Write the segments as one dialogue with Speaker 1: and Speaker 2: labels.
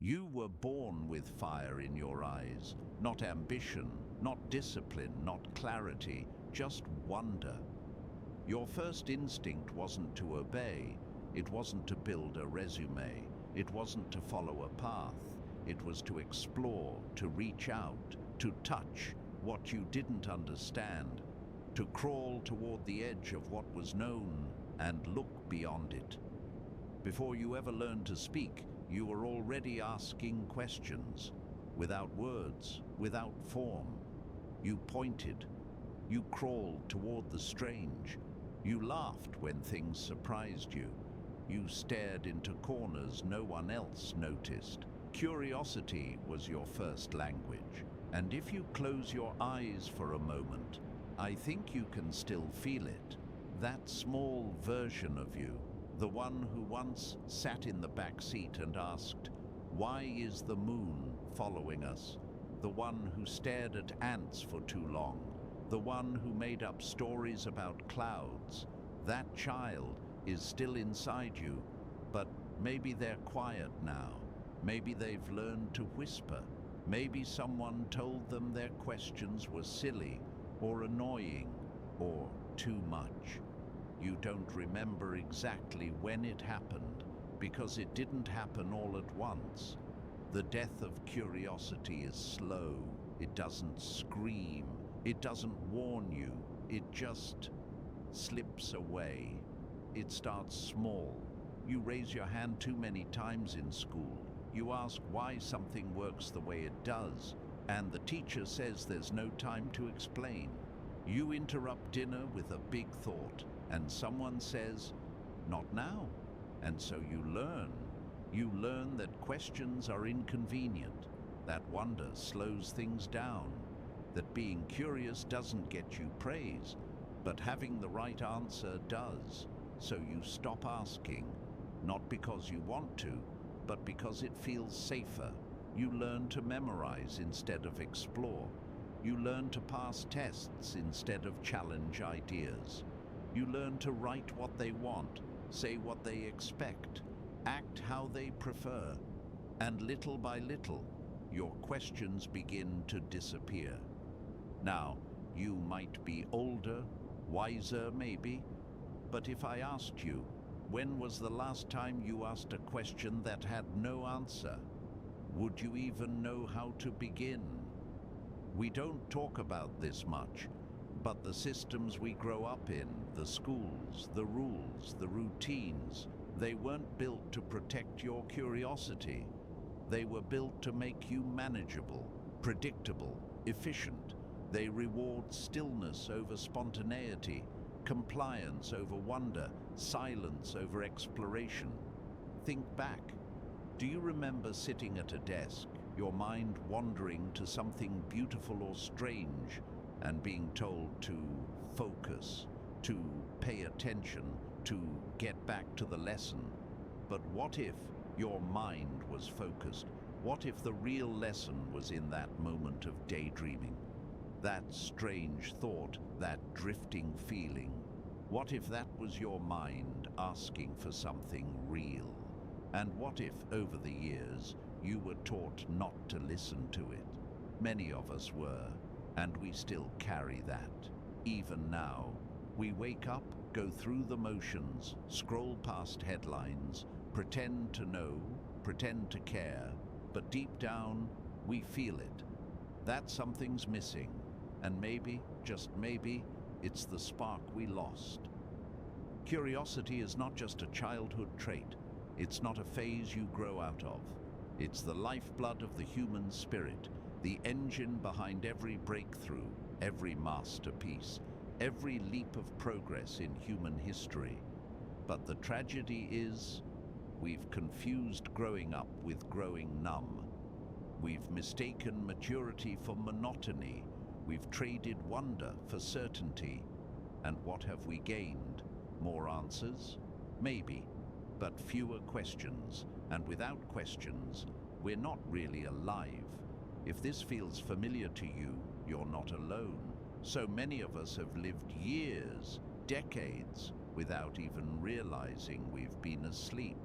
Speaker 1: You were born with fire in your eyes, not ambition, not discipline, not clarity, just wonder. Your first instinct wasn't to obey, it wasn't to build a resume, it wasn't to follow a path, it was to explore, to reach out, to touch what you didn't understand, to crawl toward the edge of what was known and look beyond it. Before you ever learned to speak, you were already asking questions, without words, without form. You pointed, you crawled toward the strange, you laughed when things surprised you, you stared into corners no one else noticed. Curiosity was your first language, and if you close your eyes for a moment, I think you can still feel it. That small version of you, the one who once sat in the back seat and asked, "Why is the moon following us?" The one who stared at ants for too long, the one who made up stories about clouds. That child is still inside you, but maybe they're quiet now. Maybe they've learned to whisper. Maybe someone told them their questions were silly or annoying or too much. You don't remember exactly when it happened, because it didn't happen all at once. The death of curiosity is slow. It doesn't scream. It doesn't warn you. It just slips away. It starts small. You raise your hand too many times in school. You ask why something works the way it does, and the teacher says there's no time to explain. You interrupt dinner with a big thought, and someone says, "Not now." And so you learn. You learn that questions are inconvenient, that wonder slows things down, that being curious doesn't get you praise, but having the right answer does. So you stop asking, not because you want to, but because it feels safer. You learn to memorize instead of explore. You learn to pass tests instead of challenge ideas. You learn to write what they want, say what they expect, act how they prefer. And little by little, your questions begin to disappear. Now, you might be older, wiser maybe, but if I asked you, when was the last time you asked a question that had no answer? Would you even know how to begin? We don't talk about this much, but the systems we grow up in, the schools, the rules, the routines, they weren't built to protect your curiosity. They were built to make you manageable, predictable, efficient. They reward stillness over spontaneity, compliance over wonder, silence over exploration. Think back. Do you remember sitting at a desk, your mind wandering to something beautiful or strange, and being told to focus, to pay attention, to get back to the lesson? But what if your mind was focused? What if the real lesson was in that moment of daydreaming? That strange thought, that drifting feeling. What if that was your mind asking for something real? And what if, over the years, you were taught not to listen to it? Many of us were, and we still carry that. Even now, we wake up, go through the motions, scroll past headlines, pretend to know, pretend to care, but deep down, we feel it. That something's missing, and maybe, just maybe, it's the spark we lost. Curiosity is not just a childhood trait. It's not a phase you grow out of. It's the lifeblood of the human spirit, the engine behind every breakthrough, every masterpiece, every leap of progress in human history. But the tragedy is, we've confused growing up with growing numb. We've mistaken maturity for monotony. We've traded wonder for certainty. And what have we gained? More answers? Maybe, but fewer questions. And without questions, we're not really alive. If this feels familiar to you, you're not alone. So many of us have lived years, decades, without even realizing we've been asleep.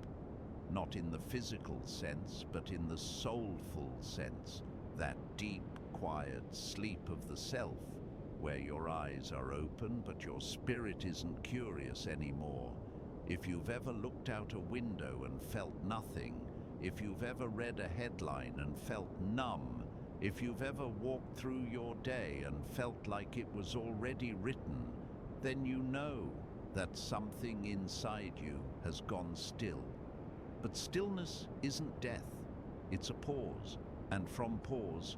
Speaker 1: not in the physical sense, but in the soulful sense, that deep, quiet sleep of the self, where your eyes are open but your spirit isn't curious anymore. If you've ever looked out a window and felt nothing, if you've ever read a headline and felt numb, if you've ever walked through your day and felt like it was already written, then you know that something inside you has gone still. But stillness isn't death, it's a pause, and from pause,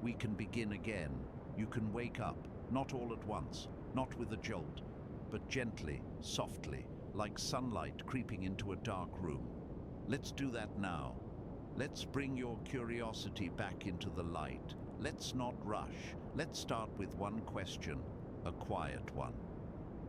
Speaker 1: we can begin again. You can wake up, not all at once, not with a jolt, but gently, softly, like sunlight creeping into a dark room. Let's do that now. Let's bring your curiosity back into the light. Let's not rush. Let's start with one question, a quiet one.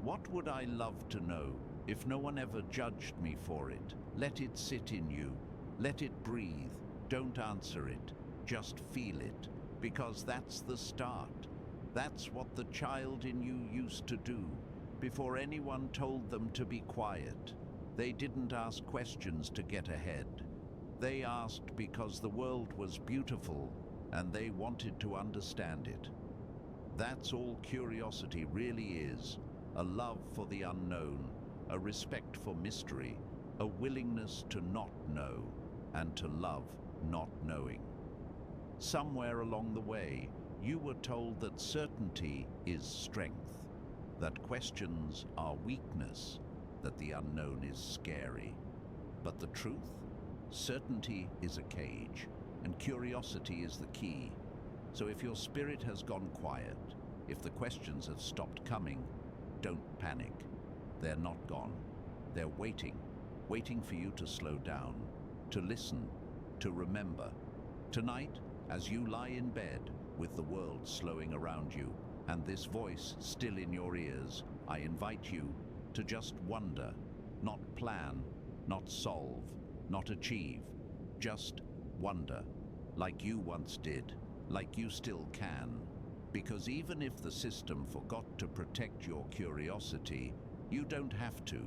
Speaker 1: What would I love to know if no one ever judged me for it? Let it sit in you. Let it breathe. Don't answer it. Just feel it. Because that's the start. That's what the child in you used to do before anyone told them to be quiet. They didn't ask questions to get ahead. They asked because the world was beautiful and they wanted to understand it. That's all curiosity really is, a love for the unknown, a respect for mystery, a willingness to not know and to love not knowing. Somewhere along the way, you were told that certainty is strength, that questions are weakness, that the unknown is scary. But the truth? Certainty is a cage, and curiosity is the key. So if your spirit has gone quiet, if the questions have stopped coming, don't panic. They're not gone. They're waiting for you to slow down, to listen, to remember. Tonight, as you lie in bed, with the world slowing around you, and this voice still in your ears, I invite you to just wonder, not plan, not solve, not achieve, just wonder, like you once did, like you still can. Because even if the system forgot to protect your curiosity, you don't have to.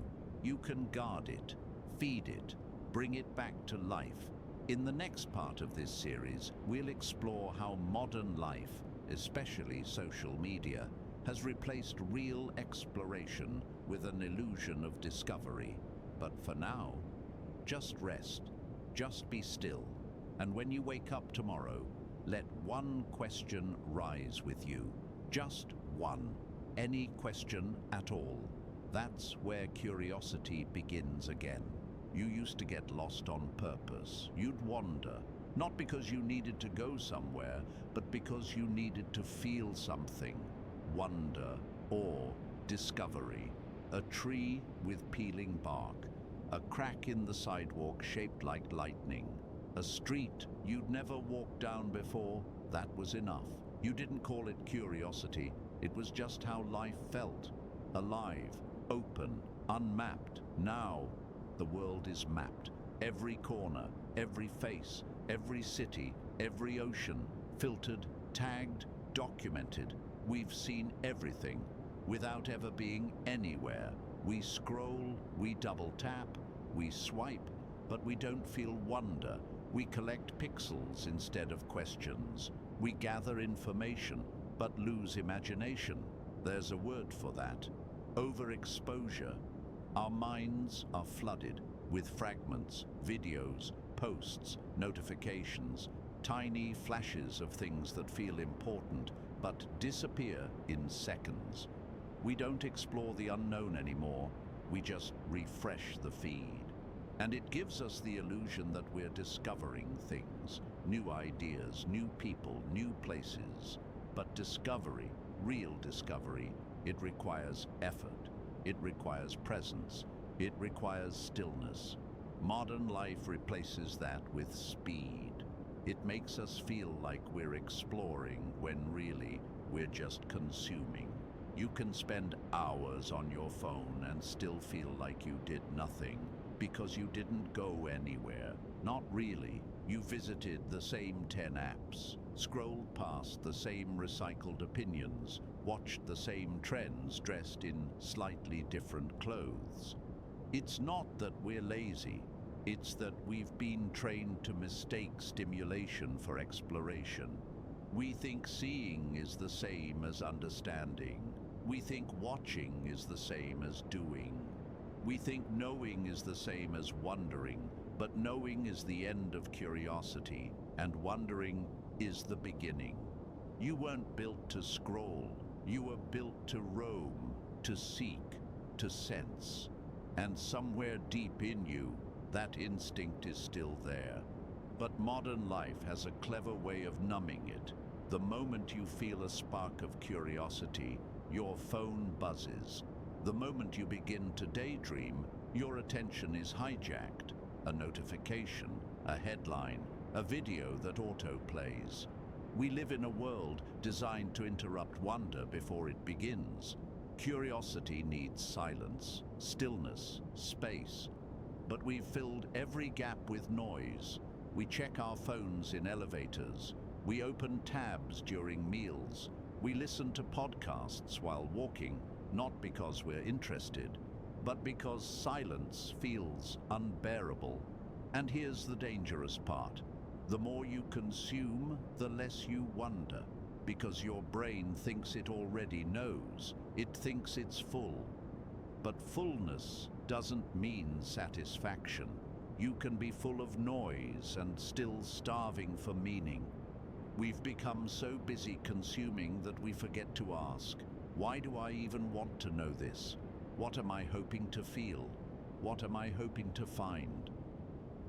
Speaker 1: You can guard it, feed it, bring it back to life. In the next part of this series, we'll explore how modern life, especially social media, has replaced real exploration with an illusion of discovery. But for now, just rest, just be still, and when you wake up tomorrow, let one question rise with you. Just one. Any question at all. That's where curiosity begins again. You used to get lost on purpose. You'd wander, not because you needed to go somewhere, but because you needed to feel something. Wonder, awe, discovery. A tree with peeling bark. A crack in the sidewalk shaped like lightning. A street you'd never walked down before. That was enough. You didn't call it curiosity. It was just how life felt. Alive, open, unmapped. Now, the world is mapped. Every corner, every face, every city, every ocean, filtered, tagged, documented. We've seen everything without ever being anywhere. We scroll, we double tap, we swipe, but we don't feel wonder. We collect pixels instead of questions. We gather information, but lose imagination. There's a word for that. Overexposure. Our minds are flooded with fragments, videos, posts, notifications, tiny flashes of things that feel important, but disappear in seconds. We don't explore the unknown anymore. We just refresh the feed. And it gives us the illusion that we're discovering things, new ideas, new people, new places. But discovery, real discovery, it requires effort. It requires presence. It requires stillness. Modern life replaces that with speed. It makes us feel like we're exploring when really we're just consuming. You can spend hours on your phone and still feel like you did nothing because you didn't go anywhere. Not really. You visited the same 10 apps, scrolled past the same recycled opinions, watched the same trends dressed in slightly different clothes. It's not that we're lazy. It's that we've been trained to mistake stimulation for exploration. We think seeing is the same as understanding. We think watching is the same as doing. We think knowing is the same as wondering, but knowing is the end of curiosity, and wondering is the beginning. You weren't built to scroll. You were built to roam, to seek, to sense. And somewhere deep in you, that instinct is still there. But modern life has a clever way of numbing it. The moment you feel a spark of curiosity, your phone buzzes. The moment you begin to daydream, your attention is hijacked. A notification, a headline, a video that auto-plays. We live in a world designed to interrupt wonder before it begins. Curiosity needs silence, stillness, space. But we've filled every gap with noise. We check our phones in elevators. We open tabs during meals. We listen to podcasts while walking, not because we're interested, but because silence feels unbearable. And here's the dangerous part. The more you consume, the less you wonder, because your brain thinks it already knows. It thinks it's full. But fullness doesn't mean satisfaction. You can be full of noise and still starving for meaning. We've become so busy consuming that we forget to ask, why do I even want to know this? What am I hoping to feel? What am I hoping to find?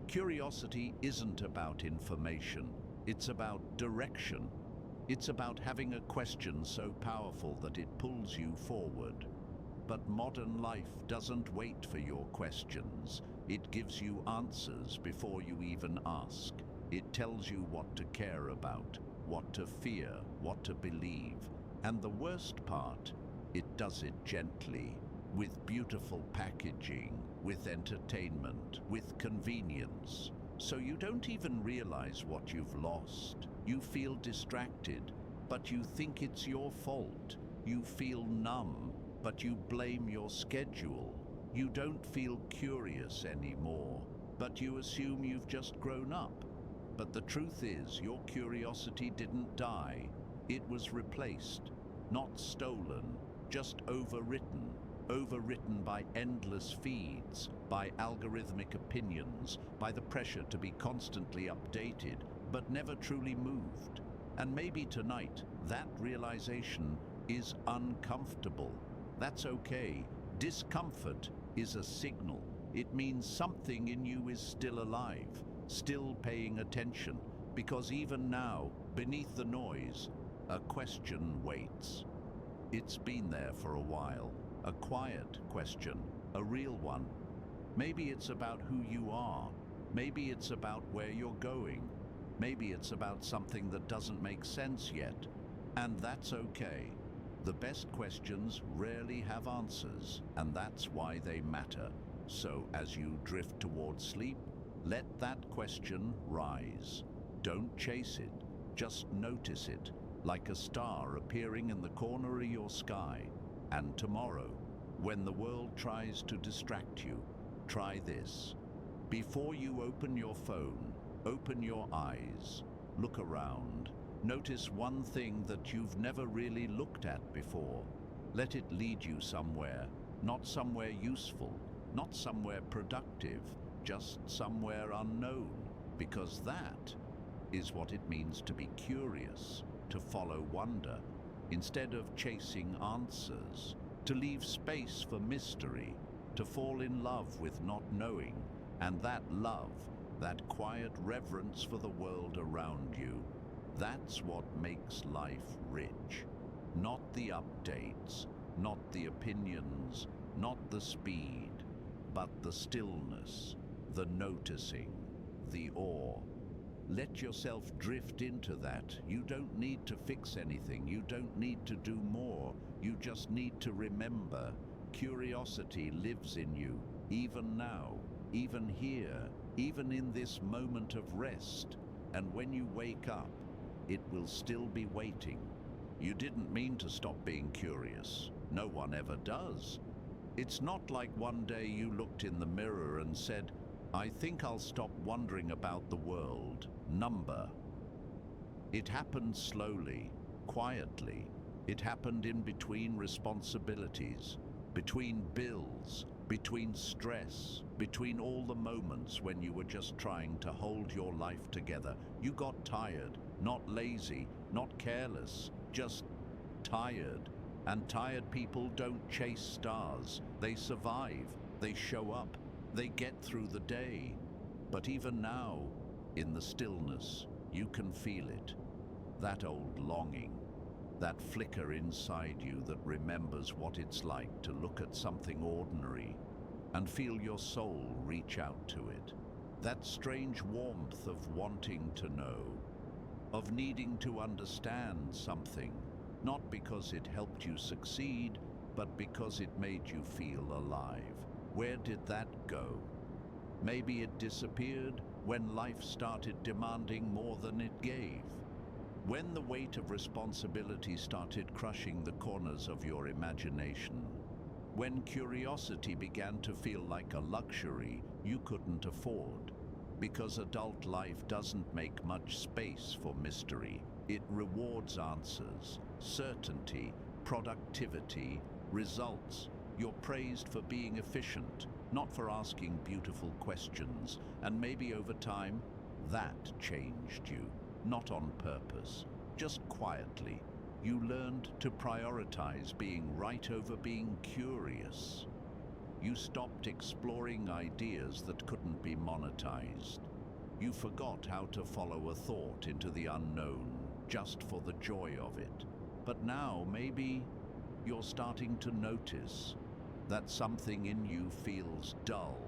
Speaker 1: Curiosity isn't about information. It's about direction. It's about having a question so powerful that it pulls you forward. But modern life doesn't wait for your questions. It gives you answers before you even ask. It tells you what to care about, what to fear, what to believe. And the worst part, it does it gently, with beautiful packaging, with entertainment, with convenience. So you don't even realize what you've lost. You feel distracted, but you think it's your fault. You feel numb, but you blame your schedule. You don't feel curious anymore, but you assume you've just grown up. But the truth is, your curiosity didn't die. It was replaced, not stolen, just overwritten. Overwritten by endless feeds, by algorithmic opinions, by the pressure to be constantly updated, but never truly moved. And maybe tonight, that realization is uncomfortable. That's okay. Discomfort is a signal. It means something in you is still alive, still paying attention, because even now, beneath the noise, a question waits. It's been there for a while. A quiet question, a real one. Maybe it's about who you are. Maybe it's about where you're going. Maybe it's about something that doesn't make sense yet. And that's okay. The best questions rarely have answers, and that's why they matter. So as you drift towards sleep, let that question rise. Don't chase it, just notice it, like a star appearing in the corner of your sky. And tomorrow, when the world tries to distract you, try this. Before you open your phone, open your eyes, look around, notice one thing that you've never really looked at before. Let it lead you somewhere, not somewhere useful, not somewhere productive, just somewhere unknown, because that is what it means to be curious, to follow wonder, instead of chasing answers, to leave space for mystery, to fall in love with not knowing, and that love, that quiet reverence for the world around you, that's what makes life rich. Not the updates, not the opinions, not the speed, but the stillness, the noticing, the awe. Let yourself drift into that. You don't need to fix anything. You don't need to do more. You just need to remember. Curiosity lives in you, even now, even here, even in this moment of rest. And when you wake up, it will still be waiting. You didn't mean to stop being curious. No one ever does. It's not like one day you looked in the mirror and said, I think I'll stop wondering about the world. Number. It happened slowly, quietly. It happened in between responsibilities, between bills, between stress, between all the moments when you were just trying to hold your life together. You got tired, not lazy, not careless, just tired. And tired people don't chase stars. They survive, they show up, they get through the day. But even now, in the stillness, you can feel it. That old longing, that flicker inside you that remembers what it's like to look at something ordinary and feel your soul reach out to it. That strange warmth of wanting to know, of needing to understand something, not because it helped you succeed, but because it made you feel alive. Where did that go? Maybe it disappeared when life started demanding more than it gave. When the weight of responsibility started crushing the corners of your imagination. When curiosity began to feel like a luxury you couldn't afford. Because adult life doesn't make much space for mystery. It rewards answers, certainty, productivity, results. You're praised for being efficient, not for asking beautiful questions. And maybe over time, that changed you. Not on purpose, just quietly. You learned to prioritize being right over being curious. You stopped exploring ideas that couldn't be monetized. You forgot how to follow a thought into the unknown just for the joy of it. But now maybe you're starting to notice that something in you feels dull,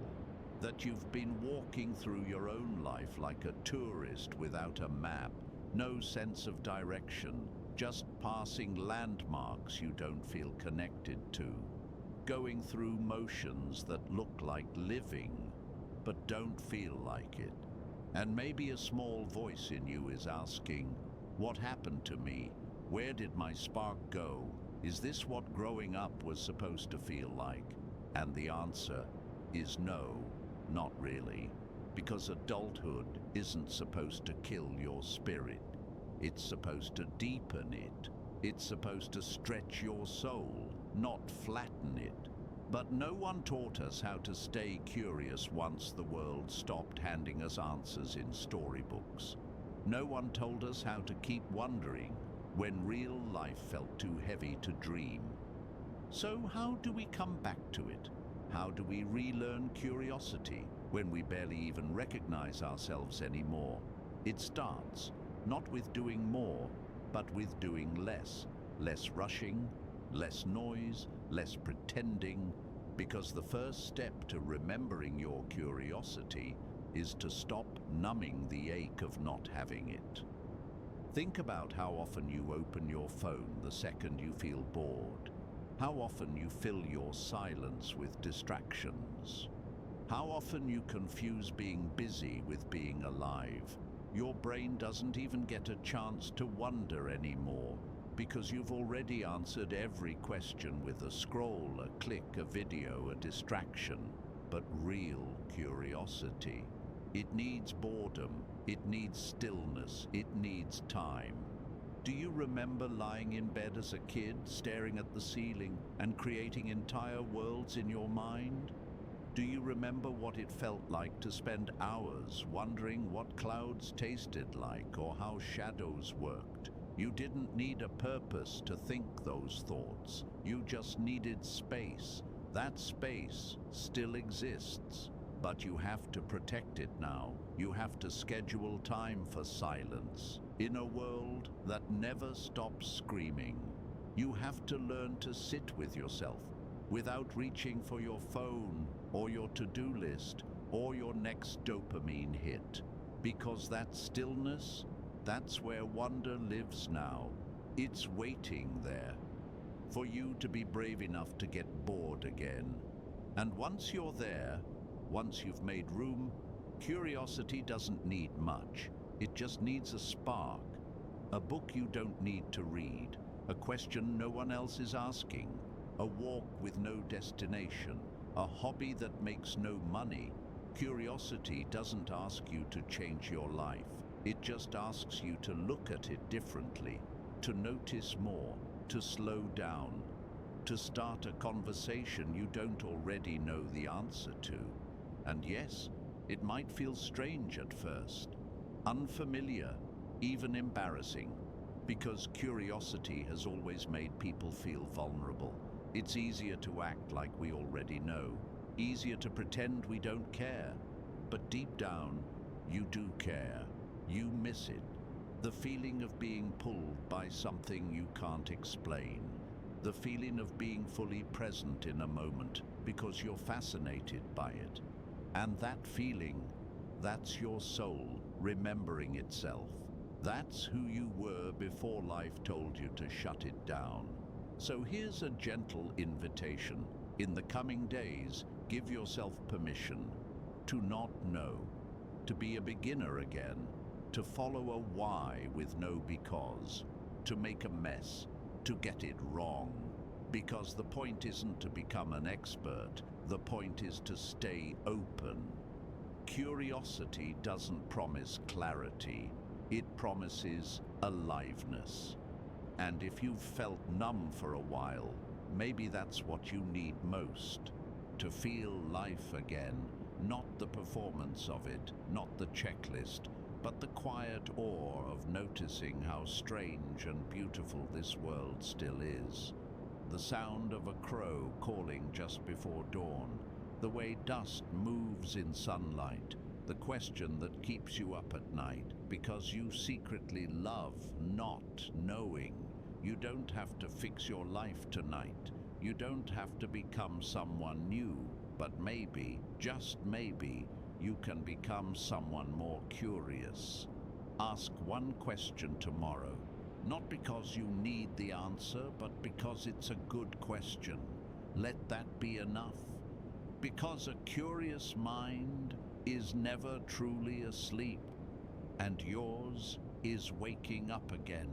Speaker 1: that you've been walking through your own life like a tourist without a map, no sense of direction, just passing landmarks you don't feel connected to, going through motions that look like living, but don't feel like it. And maybe a small voice in you is asking, what happened to me? Where did my spark go? Is this what growing up was supposed to feel like? And the answer is no. Not really, because adulthood isn't supposed to kill your spirit. It's supposed to deepen it. It's supposed to stretch your soul, not flatten it. But no one taught us how to stay curious once the world stopped handing us answers in storybooks. No one told us how to keep wondering when real life felt too heavy to dream. So how do we come back to it? How do we relearn curiosity when we barely even recognize ourselves anymore? It starts not with doing more, but with doing less. Less rushing, less noise, less pretending, because the first step to remembering your curiosity is to stop numbing the ache of not having it. Think about how often you open your phone the second you feel bored. How often you fill your silence with distractions. How often you confuse being busy with being alive. Your brain doesn't even get a chance to wonder anymore because you've already answered every question with a scroll, a click, a video, a distraction. But real curiosity, it needs boredom, it needs stillness, it needs time. Do you remember lying in bed as a kid, staring at the ceiling and creating entire worlds in your mind? Do you remember what it felt like to spend hours wondering what clouds tasted like or how shadows worked? You didn't need a purpose to think those thoughts. You just needed space. That space still exists, but you have to protect it now. You have to schedule time for silence. In a world that never stops screaming, you have to learn to sit with yourself without reaching for your phone or your to-do list or your next dopamine hit. Because that stillness, that's where wonder lives now. It's waiting there for you to be brave enough to get bored again. And once you're there, once you've made room, curiosity doesn't need much. It just needs a spark. A book you don't need to read, a question no one else is asking, a walk with no destination, a hobby that makes no money, Curiosity doesn't ask you to change your life. It just asks you to look at it differently, to notice more, to slow down, to start a conversation you don't already know the answer to. And yes, it might feel strange at first, unfamiliar, even embarrassing, because curiosity has always made people feel vulnerable. It's easier to act like we already know, easier to pretend we don't care. But deep down, you do care. You miss it. The feeling of being pulled by something you can't explain. The feeling of being fully present in a moment because you're fascinated by it. And that feeling, that's your soul remembering itself. That's who you were before life told you to shut it down. So here's a gentle invitation. In the coming days, give yourself permission to not know, to be a beginner again, to follow a why with no because, to make a mess, to get it wrong. Because the point isn't to become an expert, the point is to stay open. Curiosity doesn't promise clarity, it promises aliveness. And if you've felt numb for a while, maybe that's what you need most. To feel life again, not the performance of it, not the checklist, but the quiet awe of noticing how strange and beautiful this world still is. The sound of a crow calling just before dawn, the way dust moves in sunlight, the question that keeps you up at night because you secretly love not knowing. You don't have to fix your life tonight. You don't have to become someone new, but maybe, just maybe, you can become someone more curious. Ask one question tomorrow, not because you need the answer, but because it's a good question. Let that be enough. Because a curious mind is never truly asleep, and yours is waking up again.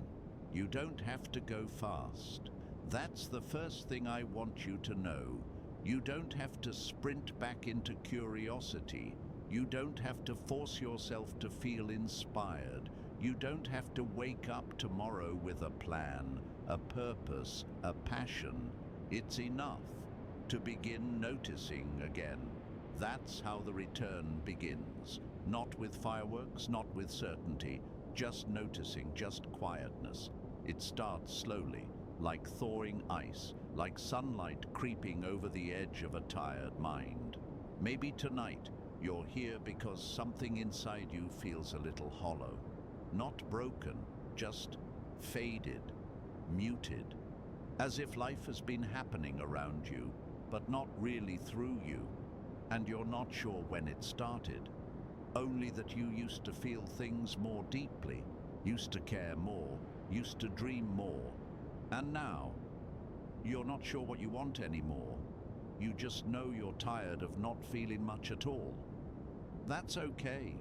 Speaker 1: You don't have to go fast. That's the first thing I want you to know. You don't have to sprint back into curiosity. You don't have to force yourself to feel inspired. You don't have to wake up tomorrow with a plan, a purpose, a passion. It's enough to begin noticing again. That's how the return begins. Not with fireworks, not with certainty, just noticing, just quietness. It starts slowly, like thawing ice, like sunlight creeping over the edge of a tired mind. Maybe tonight you're here because something inside you feels a little hollow. Not broken, just faded, muted. As if life has been happening around you, but not really through you. And you're not sure when it started. Only that you used to feel things more deeply, used to care more, used to dream more. And now, you're not sure what you want anymore. You just know you're tired of not feeling much at all. That's okay.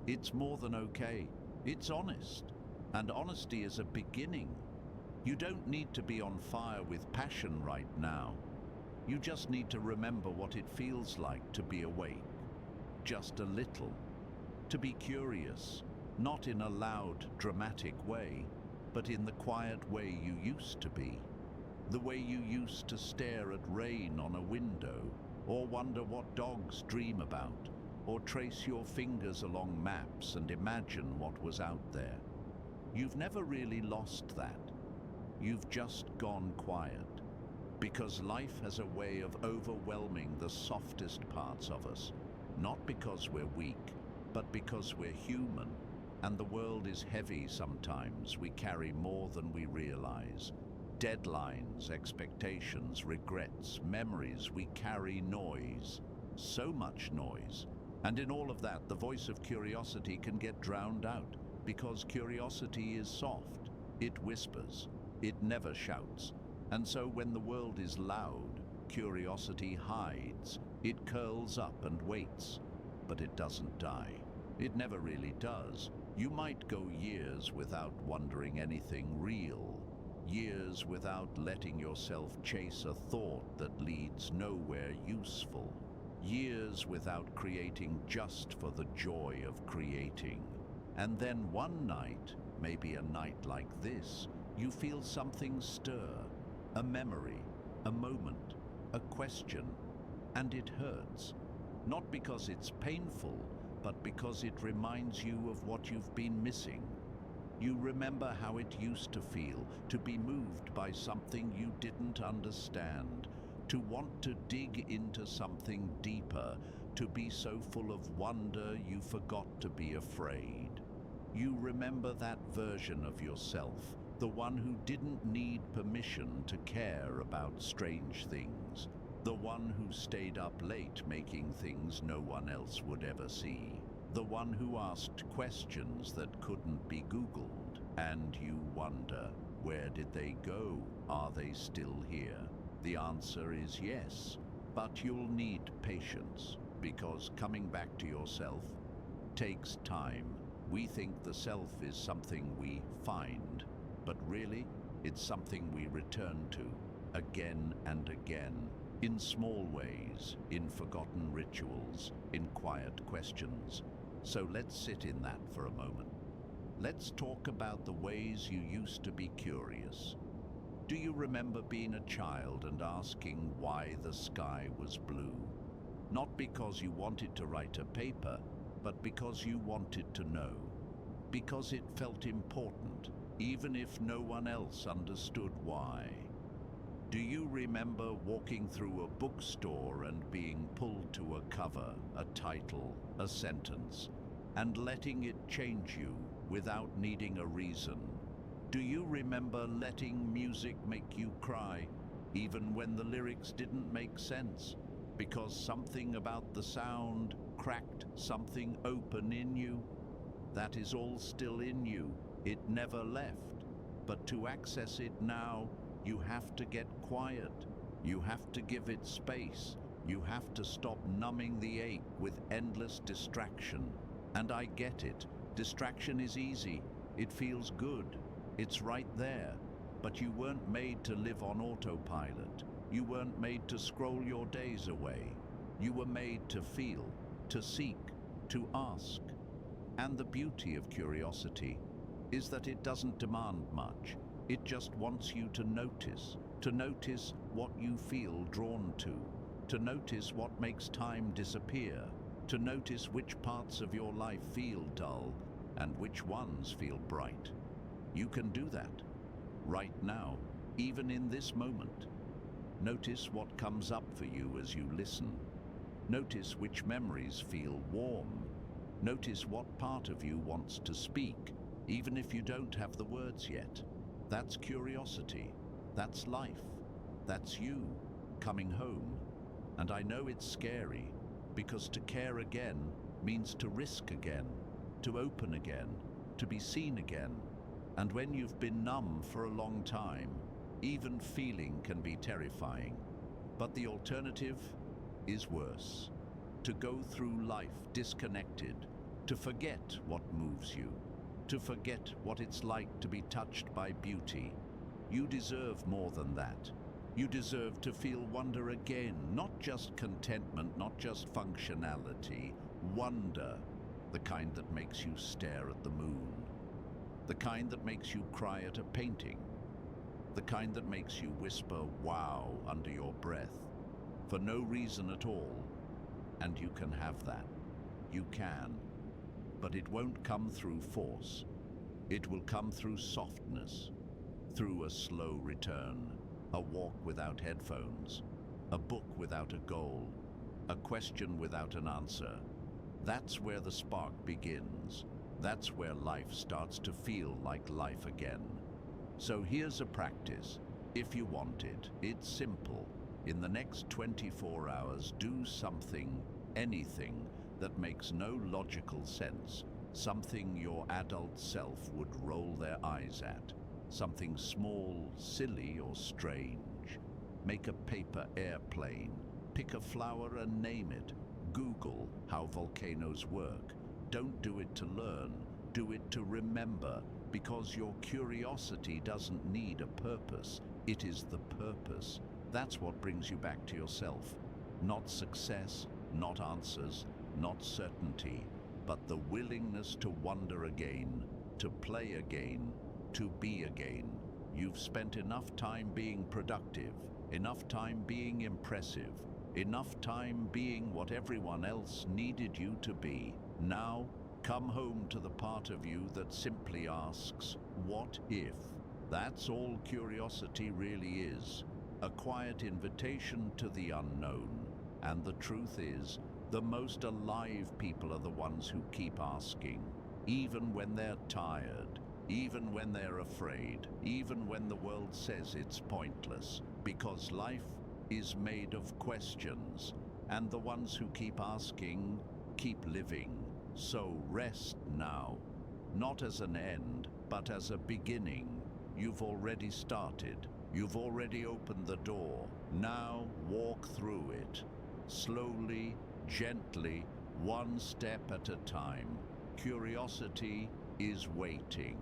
Speaker 1: It's more than okay. It's honest. And honesty is a beginning. You don't need to be on fire with passion right now. You just need to remember what it feels like to be awake. Just a little. To be curious, not in a loud, dramatic way, but in the quiet way you used to be. The way you used to stare at rain on a window, or wonder what dogs dream about, or trace your fingers along maps and imagine what was out there. You've never really lost that. You've just gone quiet. Because life has a way of overwhelming the softest parts of us. Not because we're weak, but because we're human. And the world is heavy sometimes. We carry more than we realize. Deadlines, expectations, regrets, memories. We carry noise. So much noise. And in all of that, the voice of curiosity can get drowned out. Because curiosity is soft. It whispers. It never shouts. And so when the world is loud, curiosity hides. It curls up and waits. But it doesn't die. It never really does. You might go years without wondering anything real. Years without letting yourself chase a thought that leads nowhere useful. Years without creating just for the joy of creating. And then one night, maybe a night like this, you feel something stir, a memory, a moment, a question, and it hurts. Not because it's painful, but because it reminds you of what you've been missing. You remember how it used to feel, to be moved by something you didn't understand, to want to dig into something deeper, to be so full of wonder you forgot to be afraid. You remember that version of yourself, the one who didn't need permission to care about strange things, the one who stayed up late making things no one else would ever see, the one who asked questions that couldn't be Googled, and you wonder, where did they go? Are they still here? The answer is yes, but you'll need patience, because coming back to yourself takes time. We think the self is something we find, but really, it's something we return to again and again, in small ways, in forgotten rituals, in quiet questions. So let's sit in that for a moment. Let's talk about the ways you used to be curious. Do you remember being a child and asking why the sky was blue? Not because you wanted to write a paper, but because you wanted to know. Because it felt important, even if no one else understood why. Do you remember walking through a bookstore and being pulled to a cover, a title, a sentence, and letting it change you without needing a reason? Do you remember letting music make you cry, even when the lyrics didn't make sense? Because something about the sound cracked something open in you? That is all still in you. It never left. But to access it now, you have to get quiet. You have to give it space. You have to stop numbing the ache with endless distraction. And I get it. Distraction is easy. It feels good. It's right there. But you weren't made to live on autopilot. You weren't made to scroll your days away. You were made to feel, to seek, to ask. And the beauty of curiosity is that it doesn't demand much. It just wants you to notice what you feel drawn to notice what makes time disappear, to notice which parts of your life feel dull and which ones feel bright. You can do that right now, even in this moment. Notice what comes up for you as you listen. Notice which memories feel warm. Notice what part of you wants to speak, even if you don't have the words yet. That's curiosity. That's life. That's you coming home. And I know it's scary, because to care again means to risk again, to open again, to be seen again. And when you've been numb for a long time, even feeling can be terrifying. But the alternative is worse. To go through life disconnected, to forget what moves you, to forget what it's like to be touched by beauty. You deserve more than that. You deserve to feel wonder again, not just contentment, not just functionality. Wonder, the kind that makes you stare at the moon, the kind that makes you cry at a painting, the kind that makes you whisper wow under your breath, for no reason at all. And you can have that. You can. But it won't come through force. It will come through softness, through a slow return, a walk without headphones, a book without a goal, a question without an answer. That's where the spark begins. That's where life starts to feel like life again. So here's a practice. If you want it, it's simple. In the next 24 hours, do something, anything, that makes no logical sense, something your adult self would roll their eyes at, something small, silly, or strange. Make a paper airplane, pick a flower and name it. Google how volcanoes work. Don't do it to learn, do it to remember, because your curiosity doesn't need a purpose, it is the purpose. That's what brings you back to yourself. Not success, not answers, not certainty, but the willingness to wonder again, to play again, to be again. You've spent enough time being productive, enough time being impressive, enough time being what everyone else needed you to be. Now, come home to the part of you that simply asks, what if? That's all curiosity really is, a quiet invitation to the unknown. And the truth is, the most alive people are the ones who keep asking, even when they're tired, even when they're afraid, even when the world says it's pointless, because life is made of questions, and the ones who keep asking keep living. So rest now, not as an end, but as a beginning. You've already started. You've already opened the door. Now walk through it, slowly, gently, one step at a time. Curiosity is waiting.